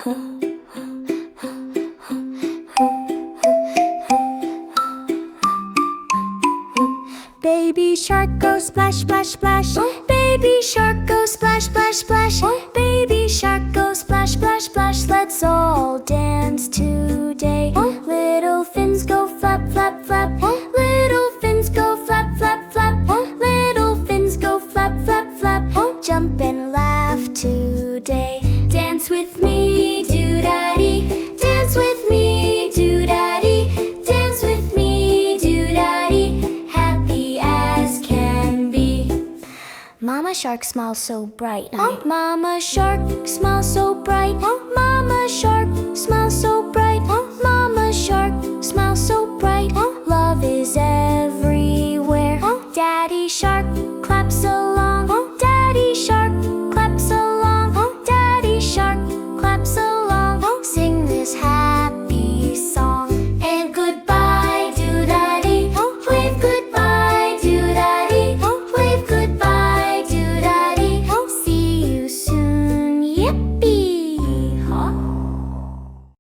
Baby shark go splash, splash, splash. Baby shark go splash, splash, splash. Baby shark go splash, splash, splash. Let's all dance today. Little fins go flap, flap, flap. Little fins go flap, flap, flap. Little fins go flap, flap, flap. Jump and laugh today. Dance with me, do-da-dee. Dance with me, do-da-dee. Dance with me, do-da-dee. Happy as can be. Mama shark smiles so bright. Mama shark smiles so bright. Mama